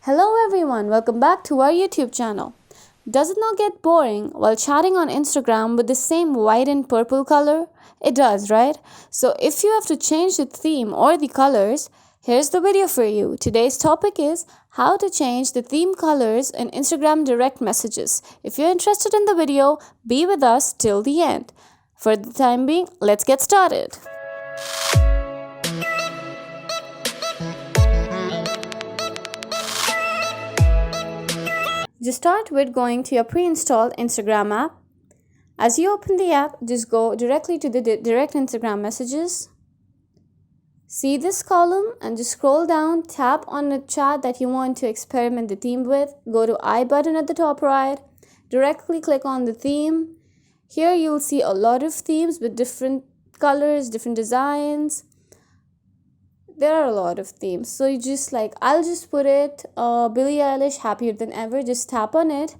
Hello everyone, welcome back to our YouTube channel. Does it not get boring while chatting on Instagram with the same white and purple color? It does, right? So if you have to change the theme or the colors, here's the video for you. Today's topic is how to change the theme colors in Instagram direct messages. If you're interested in the video, be with us till the end. For the time being, let's get started. Just start with going to your pre-installed Instagram app. As you open the app, just go directly to the direct Instagram messages. See this column and just scroll down, tap on the chat that you want to experiment the theme with. Go to I button at the top right. Directly click on the theme. Here you'll see a lot of themes with different colors, different designs. There are a lot of themes, so you just I'll just put it Billie Eilish Happier Than Ever. Just tap on it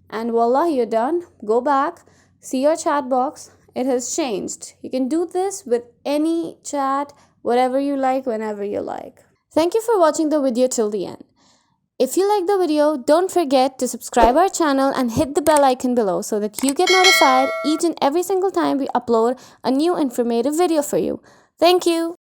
and voila, you're done. Go back, see your chat box, it has changed. You can do this with any chat, whatever you like, whenever you like. Thank you for watching the video till the end. If you like the video, don't forget to subscribe our channel and hit the bell icon below so that you get notified each and every single time we upload a new informative video for you. Thank you.